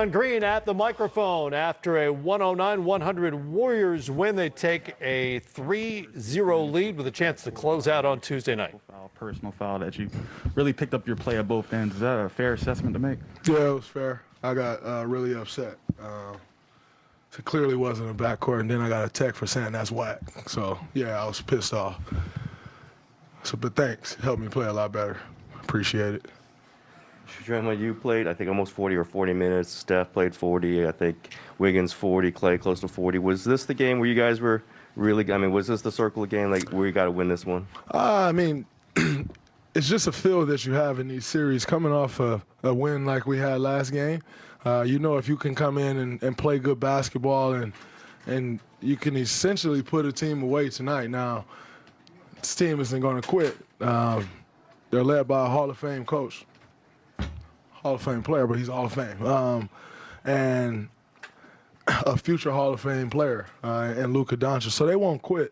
Draymond Green at the microphone after a 109-100 Warriors win. They take a 3-0 lead with a chance to close out on Tuesday night. Personal foul that you really picked up your play at both ends. Is that a fair assessment to make? Yeah, it was fair. I got really upset. It clearly wasn't a backcourt, and then I got a text for saying that's whack. So, yeah, I was pissed off. But thanks. It helped me play a lot better. Appreciate it. Draymond, you played, I think, almost 40 or 40 minutes. Steph played 40. I think Wiggins 40, Clay close to 40. Was this the game where you guys were really, was this the circle game, like where you got to win this one? It's just a feel that you have in these series coming off a win like we had last game. If you can come in and play good basketball and you can essentially put a team away tonight. Now, this team isn't going to quit. They're led by a Hall of Fame coach. Hall of Fame player, but he's Hall of Fame. And a future Hall of Fame player in Luka Doncic. So they won't quit.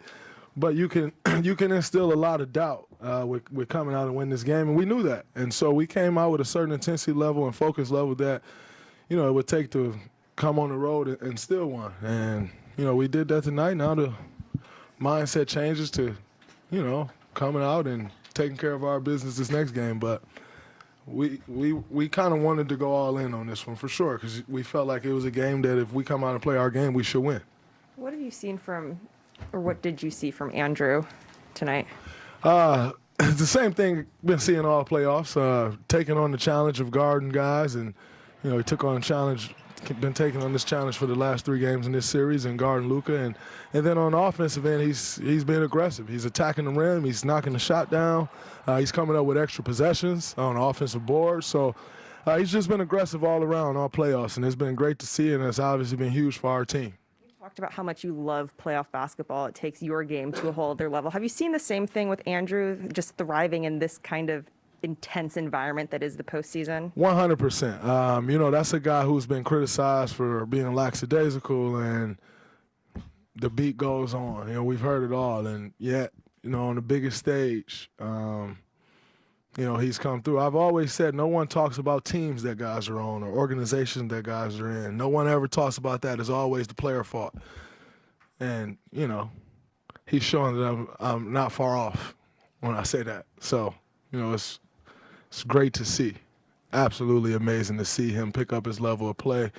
But you can instill a lot of doubt with coming out and win this game, and we knew that. And so we came out with a certain intensity level and focus level that, it would take to come on the road and still win. And, we did that tonight. Now the mindset changes to, coming out and taking care of our business this next game. But we kind of wanted to go all in on this one for sure because we felt like it was a game that if we come out and play our game, we should win. What have you seen or what did you see from Andrew tonight? It's the same thing been seeing all playoffs, taking on the challenge of guarding guys, and he took on a challenge, been taking on this challenge for the last 3 games in this series and guarding Luka, and then on the offensive end, he's been aggressive. He's attacking the rim, he's knocking the shot down, he's coming up with extra possessions on the offensive board. So he's just been aggressive all around all playoffs, and it's been great to see, and it's obviously been huge for our team. Talked about how much you love playoff basketball. It takes your game to a whole other level. Have you seen the same thing with Andrew, just thriving in this kind of intense environment that is the postseason? 100%. That's a guy who's been criticized for being lackadaisical, and the beat goes on. We've heard it all, and yet, on the biggest stage, he's come through. I've always said no one talks about teams that guys are on or organizations that guys are in. No one ever talks about that. It's always the player fault. And, he's showing that I'm not far off when I say that. So, it's great to see. Absolutely amazing to see him pick up his level of play.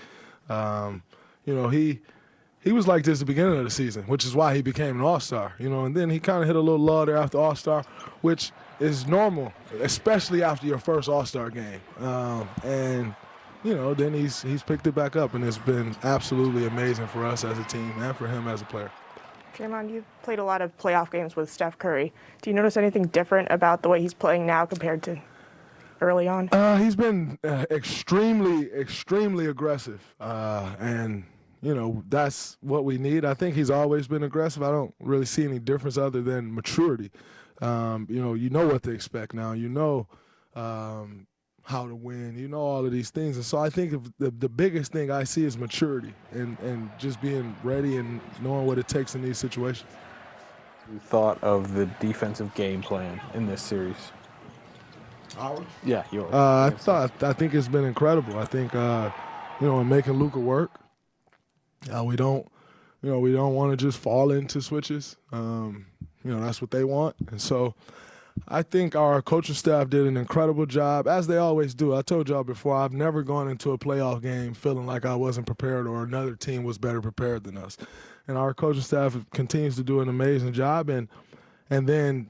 He was like this at the beginning of the season, which is why he became an all-star, and then he kind of hit a little lull there after all-star, which is normal, especially after your first all-star game. Then he's picked it back up, and it's been absolutely amazing for us as a team and for him as a player. Draymond, you've played a lot of playoff games with Steph Curry. Do you notice anything different about the way he's playing now compared to early on? He's been extremely aggressive, and that's what we need. I think he's always been aggressive. I don't really see any difference other than maturity. You know what to expect now. How to win. All of these things. And so I think the biggest thing I see is maturity and just being ready and knowing what it takes in these situations. You thought of the defensive game plan in this series? Ours? Yeah, yours. I think it's been incredible. I think in making Luka work. We don't want to just fall into switches. That's what they want. And so I think our coaching staff did an incredible job, as they always do. I told y'all before, I've never gone into a playoff game feeling like I wasn't prepared or another team was better prepared than us. And our coaching staff continues to do an amazing job. And then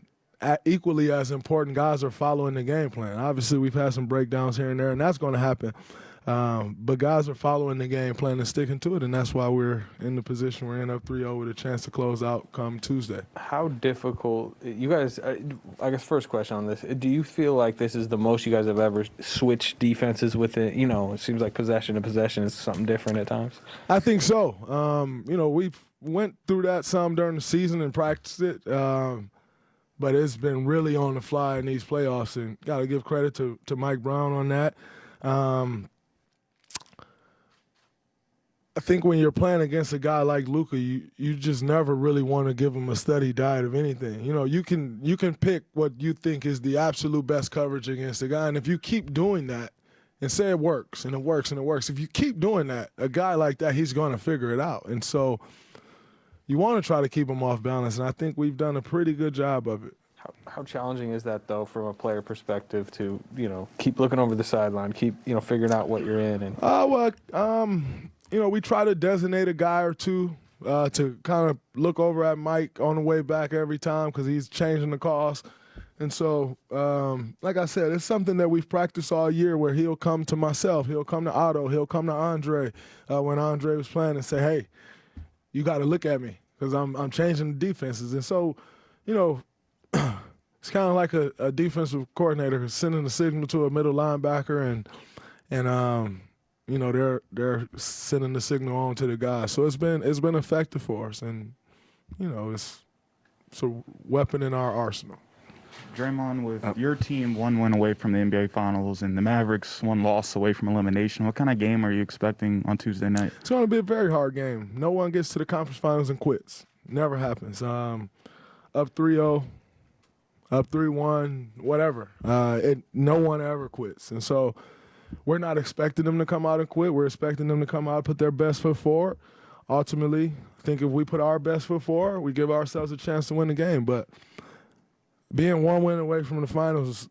equally as important, guys are following the game plan. Obviously, we've had some breakdowns here and there, and that's going to happen. But guys are following the game plan and sticking to it, and that's why we're in the position we're in, up 3-0 with a chance to close out come Tuesday. How difficult, you guys, I guess first question on this, do you feel like this is the most you guys have ever switched defenses with it? It seems like possession to possession is something different at times. I think so. We've went through that some during the season and practiced it, but it's been really on the fly in these playoffs, and got to give credit to Mike Brown on that. I think when you're playing against a guy like Luka, you just never really want to give him a steady diet of anything. You can pick what you think is the absolute best coverage against a guy, and if you keep doing that and say it works, and it works, and it works. If you keep doing that, a guy like that, he's going to figure it out. And so you want to try to keep him off balance, and I think we've done a pretty good job of it. How challenging is that, though, from a player perspective to, keep looking over the sideline, keep, figuring out what you're in? And We try to designate a guy or two to kind of look over at Mike on the way back every time because he's changing the calls. And so, like I said, it's something that we've practiced all year where he'll come to myself, he'll come to Otto, he'll come to Andre when Andre was playing and say, hey, you got to look at me because I'm changing the defenses. And so, it's kind of like a defensive coordinator sending a signal to a middle linebacker and they're sending the signal on to the guys. So it's been effective for us, and it's a weapon in our arsenal. Draymond, with your team 1 win away from the NBA Finals and the Mavericks 1 loss away from elimination, what kind of game are you expecting on Tuesday night? It's going to be a very hard game. No one gets to the conference finals and quits. Never happens. Up 3-0, up 3-1, whatever. No one ever quits. And so we're not expecting them to come out and quit. We're expecting them to come out and put their best foot forward. Ultimately, I think if we put our best foot forward, we give ourselves a chance to win the game. But being 1 win away from the finals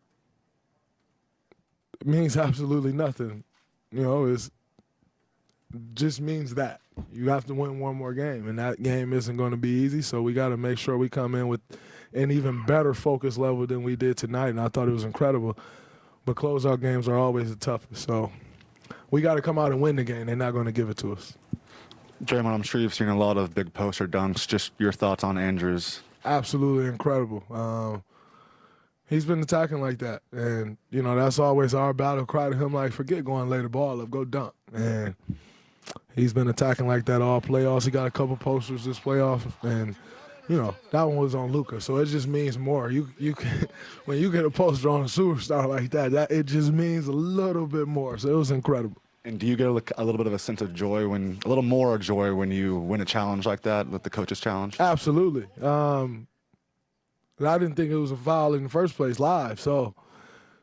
means absolutely nothing. It just means that. You have to win one more game, and that game isn't going to be easy, so we got to make sure we come in with an even better focus level than we did tonight, and I thought it was incredible. But closeout games are always the toughest, so we got to come out and win the game. They're not going to give it to us. Draymond, I'm sure you've seen a lot of big poster dunks. Just your thoughts on Andrews. Absolutely incredible. He's been attacking like that, and that's always our battle cry to him. Like, forget going lay the ball up, go dunk. And he's been attacking like that all playoffs. He got a couple posters this playoff, and that one was on Luka, so it just means more. You can, when you get a poster on a superstar like that, it just means a little bit more. So it was incredible. And do you get a little bit of a sense of joy a little more joy when you win a challenge like that, with the coach's challenge? Absolutely. I didn't think it was a foul in the first place live. So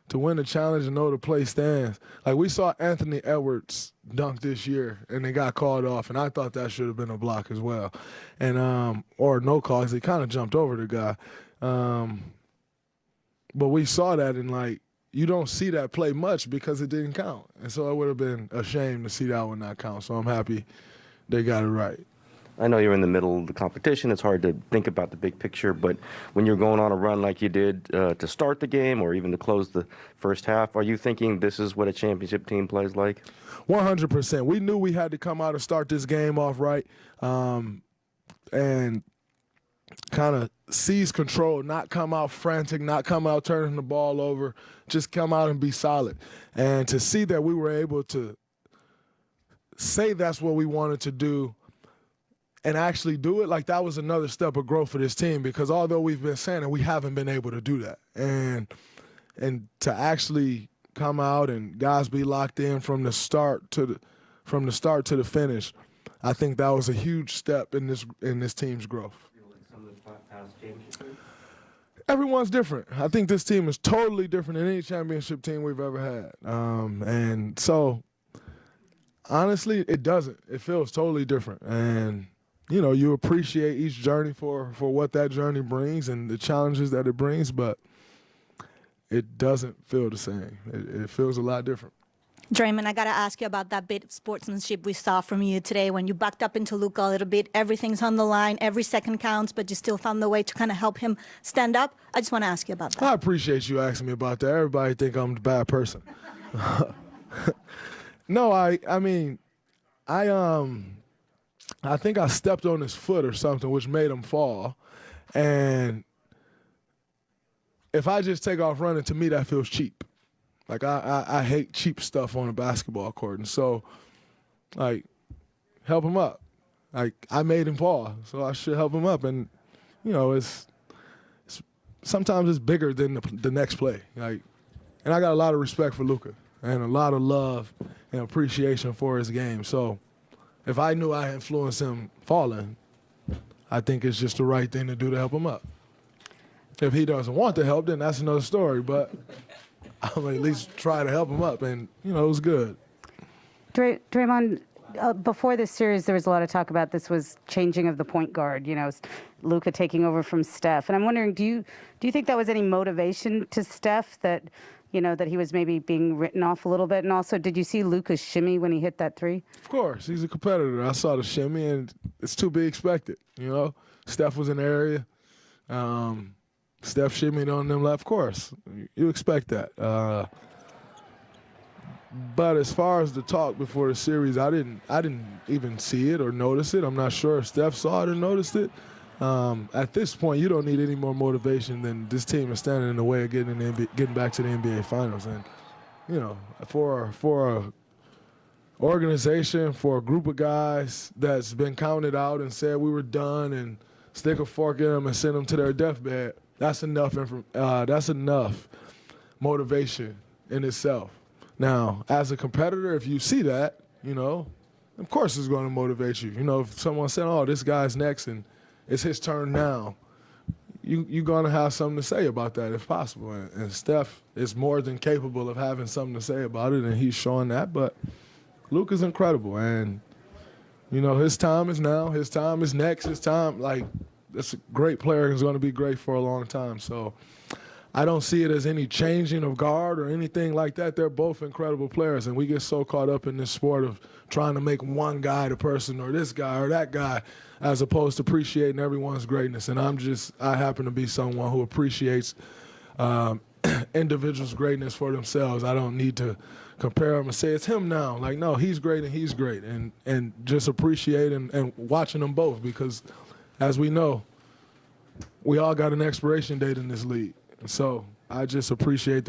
to win the challenge and know the play stands. Like, we saw Anthony Edwards dunk this year, and they got called off, and I thought that should have been a block as well. And or no call, because he kind of jumped over the guy. But we saw that, and, you don't see that play much because it didn't count. And so it would have been a shame to see that one not count. So I'm happy they got it right. I know you're in the middle of the competition. It's hard to think about the big picture, but when you're going on a run like you did to start the game or even to close the first half, are you thinking this is what a championship team plays like? 100%. We knew we had to come out and start this game off right and kind of seize control, not come out frantic, not come out turning the ball over, just come out and be solid. And to see that we were able to say that's what we wanted to do and actually do it, that was another step of growth for this team, because although we've been saying it, we haven't been able to do that. And to actually come out and guys be locked in from the start to the finish, I think that was a huge step in this team's growth. Everyone's different. I think this team is totally different than any championship team we've ever had. And so, honestly, it doesn't. It feels totally different. And you appreciate each journey for what that journey brings and the challenges that it brings, but it doesn't feel the same. It feels a lot different. Draymond, I got to ask you about that bit of sportsmanship we saw from you today when you backed up into Luka a little bit. Everything's on the line. Every second counts, but you still found the way to kind of help him stand up. I just want to ask you about that. I appreciate you asking me about that. Everybody think I'm the bad person. No, I think I stepped on his foot or something, which made him fall. And if I just take off running, to me, that feels cheap. I hate cheap stuff on a basketball court. And so, help him up. I made him fall, so I should help him up. And, it's sometimes it's bigger than the next play. And I got a lot of respect for Luka and a lot of love and appreciation for his game. So if I knew I influenced him falling, I think it's just the right thing to do to help him up. If he doesn't want the help, then that's another story. But I'm gonna at least try to help him up, and it was good. Draymond, before this series, there was a lot of talk about this was changing of the point guard. Luka taking over from Steph, and I'm wondering, do you think that was any motivation to Steph that that he was maybe being written off a little bit? And also, did you see Luka's shimmy when he hit that three? Of course, he's a competitor. I saw the shimmy, and it's to be expected. Steph was in the area. Steph shimmied on them left. Of course, you expect that. But as far as the talk before the series, I didn't even see it or notice it. I'm not sure if Steph saw it or noticed it. At this point, you don't need any more motivation than this team is standing in the way of getting back to the NBA Finals. And for a organization, for a group of guys that's been counted out and said we were done and stick a fork in them and send them to their deathbed, that's enough. That's enough motivation in itself. Now, as a competitor, if you see that, of course it's going to motivate you. If someone said, "Oh, this guy's next and it's his turn now," you're going to have something to say about that if possible. And Steph is more than capable of having something to say about it, and he's showing that. But Luke is incredible, and his time is now. His time is next. His time, that's a great player. He's going to be great for a long time. So I don't see it as any changing of guard or anything like that. They're both incredible players, and we get so caught up in this sport of trying to make one guy the person or this guy or that guy as opposed to appreciating everyone's greatness. And I happen to be someone who appreciates individuals' greatness for themselves. I don't need to compare them and say it's him now. No, he's great and he's great. And just appreciate and watching them both because, as we know, we all got an expiration date in this league. So I just appreciate